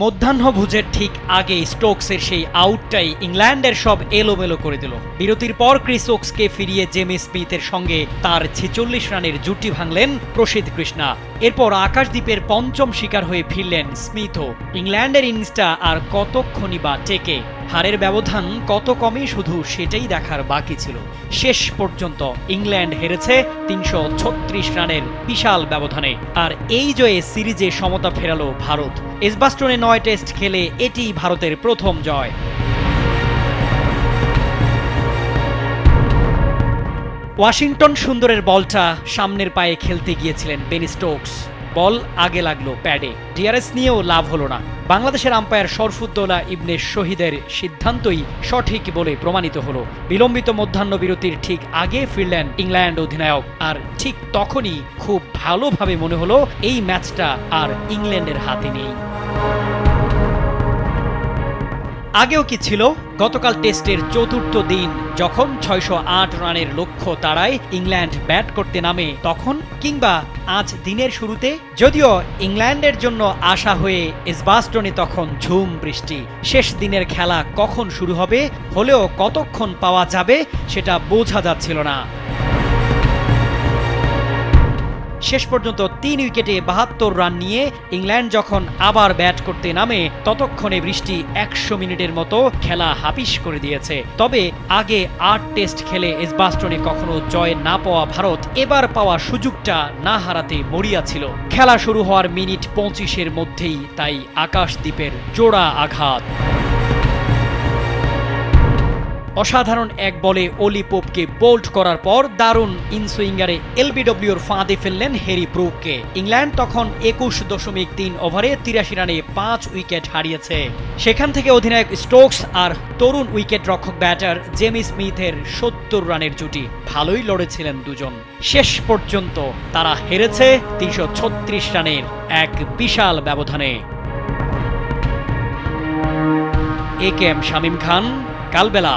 মধ্যাহ্নভোজের ঠিক আগে স্টোকসের সেই আউটটাই ইংল্যান্ডের সব এলোমেলো করে দিল। বিরতির পর ক্রিস ওকসকে ফিরিয়ে জেমি স্মিথের সঙ্গে তার 46 রানের জুটি ভাঙলেন প্রসিদ্ধ কৃষ্ণা। এরপর আকাশদ্বীপের পঞ্চম শিকার হয়ে ফিরলেন স্মিথও। ইংল্যান্ডের ইনিংসটা আর কতক্ষণই বা টেকে, হারের ব্যবধান কত কমে শুধু সেটাই দেখার বাকি ছিল। শেষ পর্যন্ত ইংল্যান্ড হেরেছে 336 রানের বিশাল ব্যবধানে। আর এই জয়ে সিরিজে সমতা ফেরালো ভারত। এজবাস্টনে 9 টেস্ট খেলে এটি ভারতের প্রথম জয়। ওয়াশিংটন সুন্দরের বলটা সামনের পায়ে খেলতে গিয়েছিলেন বেন স্টোকস। বল আগে লাগলো প্যাডে, ডিআরএস নিয়েও লাভ হলো না। বাংলাদেশের আম্পায়ার শরফুদ্দৌলা ইবনে শহীদের সিদ্ধান্তই সঠিক বলে প্রমাণিত হলো। বিলম্বিত মধ্যাহ্ন বিরতির ঠিক আগে ফিরলেন ইংল্যান্ড অধিনায়ক। আর ঠিক তখনই খুব ভালোভাবে মনে হলো এই ম্যাচটা আর ইংল্যান্ডের হাতে নেই। আগেও কি ছিল? গতকাল টেস্টের চতুর্থ দিন যখন 608 রানের লক্ষ্য তাড়ায় ইংল্যান্ড ব্যাট করতে নামে তখন, কিংবা আজ দিনের শুরুতে, যদিও ইংল্যান্ডের জন্য আশা হয়ে এজবাস্টনে তখন ঝুম বৃষ্টি। শেষ দিনের খেলা কখন শুরু হবে, হলেও কতক্ষণ পাওয়া যাবে সেটা বোঝা যাচ্ছিল না। শেষ পর্যন্ত 3 উইকেটে 72 রান নিয়ে ইংল্যান্ড যখন আবার ব্যাট করতে নামে ততক্ষণে বৃষ্টি 100 মিনিটের মতো খেলা হাপিস করে দিয়েছে। তবে আগে 8 টেস্ট খেলে এজবাস্টনে কখনো জয় না পাওয়া ভারত এবার পাওয়া সুযোগটা না হারাতে মরিয়া ছিল। খেলা শুরু হওয়ার মিনিট 25-এর মধ্যেই তাই আকাশদ্বীপের জোড়া আঘাত। অসাধারণ এক বলে অলি পোপকে বোল্ড করার পর দারুণ ইনসুইঙ্গারে এলবিডব্লিউর ফাঁদে ফেললেন হ্যারি ব্রুককে। ইংল্যান্ড তখন 21.3 ওভারে 83 রানে 5 উইকেট হারিয়েছে। সেখান থেকে অধিনায়ক স্টোকস আর তরুণ উইকেট রক্ষক ব্যাটার জেমি স্মিথের 70 রানের জুটি ভালোই লড়েছিলেন দুজন। শেষ পর্যন্ত তারা হেরেছে 336 রানের এক বিশাল ব্যবধানে। এ কে এম শামীম খান, কালবেলা।